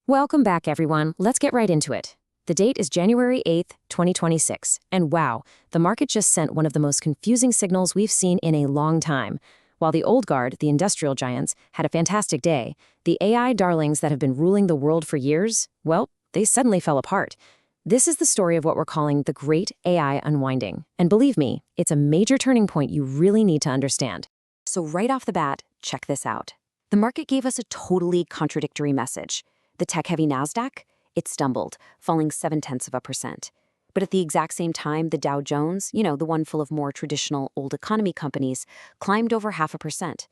Welcome back, everyone. Let's get right into it. The date is January 8th, 2026, and wow, the market just sent one of the most confusing signals we've seen in a long time. While the old guard, the industrial giants, had a fantastic day, the AI darlings that have been ruling the world for years, well, they suddenly fell apart. This is the story of what we're calling the Great AI Unwinding. And believe me, it's a major turning point you really need to understand. So right off the bat, check this out. The market gave us a totally contradictory message. The tech-heavy NASDAQ, it stumbled, falling 0.7%. But at the exact same time, the Dow Jones, the one full of more traditional old economy companies, climbed over 0.5%.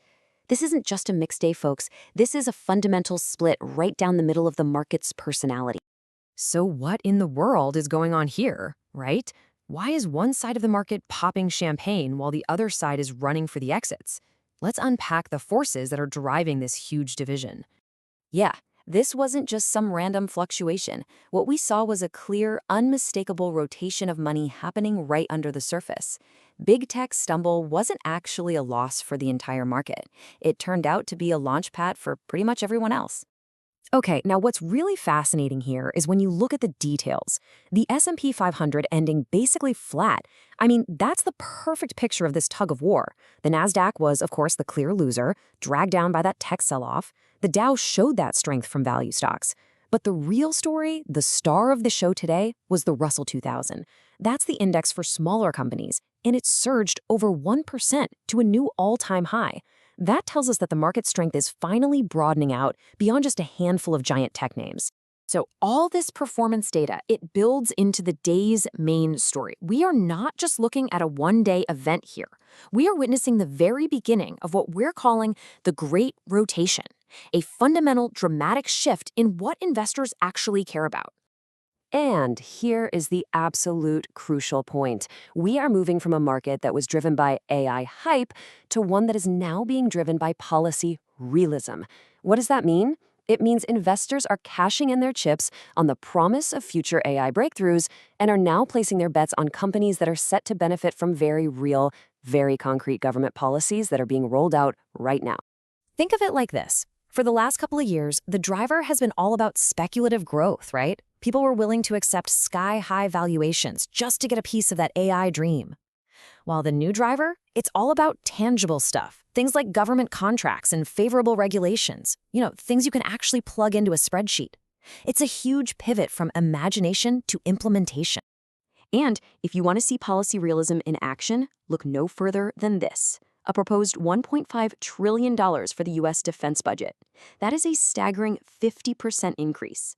This isn't just a mixed day, folks. This is a fundamental split right down the middle of the market's personality. So what in the world is going on here, right? Why is one side of the market popping champagne while the other side is running for the exits? Let's unpack the forces that are driving this huge division. Yeah, this wasn't just some random fluctuation. What we saw was a clear, unmistakable rotation of money happening right under the surface. Big tech's stumble wasn't actually a loss for the entire market. It turned out to be a launchpad for pretty much everyone else. Okay, now what's really fascinating here is when you look at the details. The S&P 500 ending basically flat. I mean, that's the perfect picture of this tug of war. The NASDAQ was, of course, the clear loser, dragged down by that tech sell-off. The Dow showed that strength from value stocks. But the real story, the star of the show today, was the Russell 2000. That's the index for smaller companies, and it surged over 1% to a new all-time high. That tells us that the market strength is finally broadening out beyond just a handful of giant tech names. So all this performance data, it builds into the day's main story. We are not just looking at a one-day event here. We are witnessing the very beginning of what we're calling the Great Rotation, a fundamental, dramatic shift in what investors actually care about. And here is the absolute crucial point. We are moving from a market that was driven by AI hype to one that is now being driven by policy realism. What does that mean? It means investors are cashing in their chips on the promise of future AI breakthroughs and are now placing their bets on companies that are set to benefit from very real, very concrete government policies that are being rolled out right now. Think of it like this. For the last couple of years, the driver has been all about speculative growth, right? People were willing to accept sky-high valuations just to get a piece of that AI dream. While the new driver, it's all about tangible stuff. Things like government contracts and favorable regulations. Things you can actually plug into a spreadsheet. It's a huge pivot from imagination to implementation. And if you want to see policy realism in action, look no further than this. A proposed $1.5 trillion for the U.S. defense budget. That is a staggering 50% increase.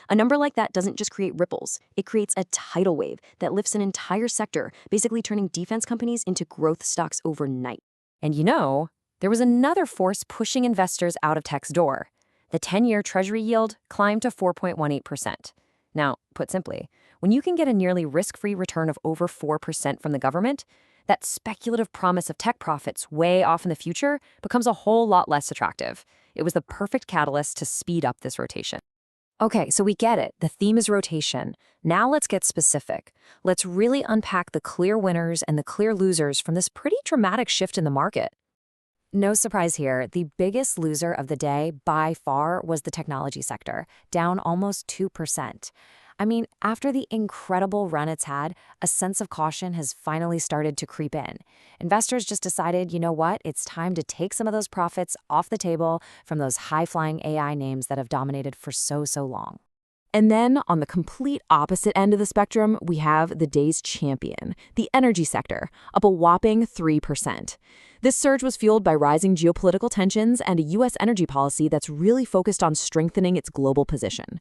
A number like that doesn't just create ripples, it creates a tidal wave that lifts an entire sector, basically turning defense companies into growth stocks overnight. And there was another force pushing investors out of tech's door. The 10-year Treasury yield climbed to 4.18%. Now, put simply, when you can get a nearly risk-free return of over 4% from the government, that speculative promise of tech profits way off in the future becomes a whole lot less attractive. It was the perfect catalyst to speed up this rotation. Okay, so we get it. The theme is rotation. Now let's get specific. Let's really unpack the clear winners and the clear losers from this pretty dramatic shift in the market. No surprise here, the biggest loser of the day by far was the technology sector, down almost 2%. I mean, after the incredible run it's had, a sense of caution has finally started to creep in. Investors just decided, you know what, it's time to take some of those profits off the table from those high-flying AI names that have dominated for so long. And then, on the complete opposite end of the spectrum, we have the day's champion, the energy sector, up a whopping 3%. This surge was fueled by rising geopolitical tensions and a U.S. energy policy that's really focused on strengthening its global position.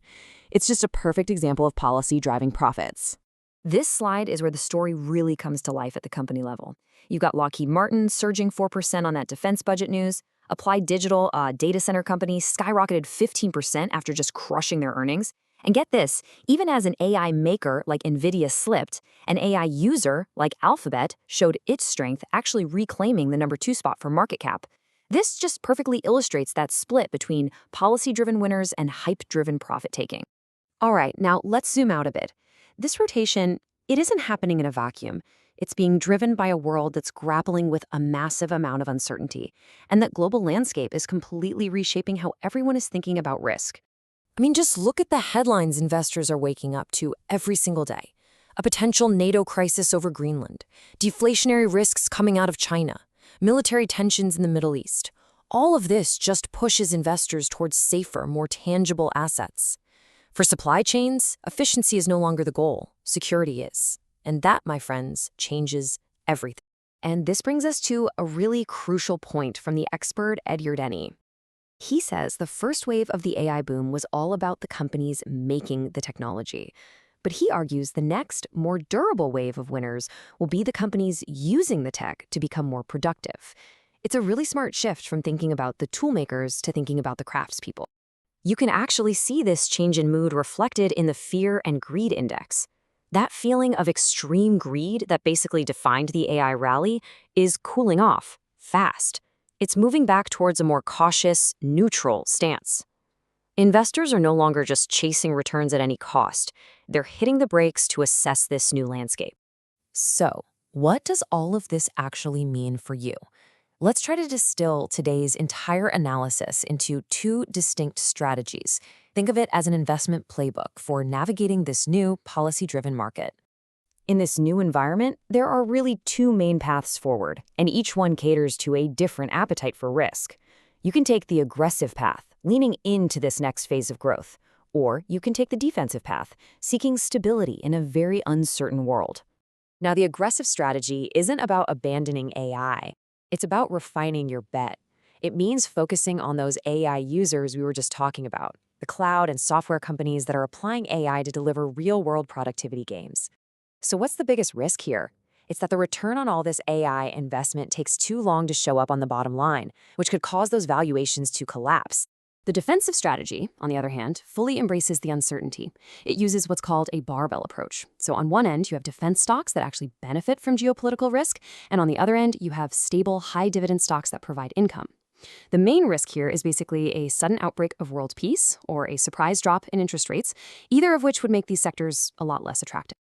It's just a perfect example of policy driving profits. This slide is where the story really comes to life at the company level. You've got Lockheed Martin surging 4% on that defense budget news. Applied Digital, a data center company, skyrocketed 15% after just crushing their earnings. And get this, even as an AI maker like NVIDIA slipped, an AI user like Alphabet showed its strength, actually reclaiming the number 2 spot for market cap. This just perfectly illustrates that split between policy-driven winners and hype-driven profit-taking. All right, now let's zoom out a bit. This rotation, it isn't happening in a vacuum. It's being driven by a world that's grappling with a massive amount of uncertainty, and that global landscape is completely reshaping how everyone is thinking about risk. I mean, just look at the headlines investors are waking up to every single day. A potential NATO crisis over Greenland, deflationary risks coming out of China, military tensions in the Middle East. All of this just pushes investors towards safer, more tangible assets. For supply chains, efficiency is no longer the goal, security is. And that, my friends, changes everything. And this brings us to a really crucial point from the expert Ed Yardeni. He says the first wave of the AI boom was all about the companies making the technology. But he argues the next, more durable wave of winners will be the companies using the tech to become more productive. It's a really smart shift from thinking about the toolmakers to thinking about the craftspeople. You can actually see this change in mood reflected in the fear and greed index. That feeling of extreme greed that basically defined the AI rally is cooling off fast. It's moving back towards a more cautious, neutral stance. Investors are no longer just chasing returns at any cost. They're hitting the brakes to assess this new landscape. So, what does all of this actually mean for you? Let's try to distill today's entire analysis into two distinct strategies. Think of it as an investment playbook for navigating this new policy-driven market. In this new environment, there are really two main paths forward, and each one caters to a different appetite for risk. You can take the aggressive path, leaning into this next phase of growth, or you can take the defensive path, seeking stability in a very uncertain world. Now, the aggressive strategy isn't about abandoning AI. It's about refining your bet. It means focusing on those AI users we were just talking about, the cloud and software companies that are applying AI to deliver real-world productivity gains. So what's the biggest risk here? It's that the return on all this AI investment takes too long to show up on the bottom line, which could cause those valuations to collapse. The defensive strategy, on the other hand, fully embraces the uncertainty. It uses what's called a barbell approach. So on one end, you have defense stocks that actually benefit from geopolitical risk, and on the other end, you have stable, high-dividend stocks that provide income. The main risk here is basically a sudden outbreak of world peace or a surprise drop in interest rates, either of which would make these sectors a lot less attractive.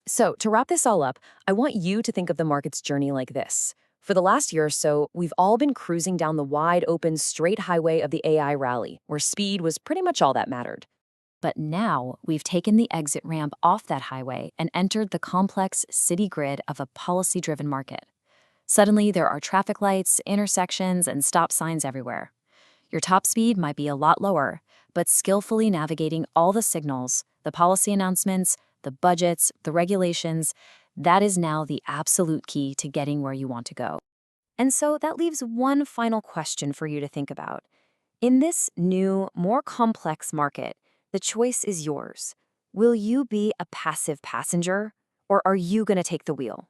So, to wrap this all up, I want you to think of the market's journey like this. For the last year or so, we've all been cruising down the wide open, straight highway of the AI rally, where speed was pretty much all that mattered. But now, we've taken the exit ramp off that highway and entered the complex city grid of a policy-driven market. Suddenly, there are traffic lights, intersections, and stop signs everywhere. Your top speed might be a lot lower, but skillfully navigating all the signals, the policy announcements, the budgets, the regulations, that is now the absolute key to getting where you want to go. And so that leaves one final question for you to think about. In this new, more complex market, the choice is yours. Will you be a passive passenger, or are you going to take the wheel?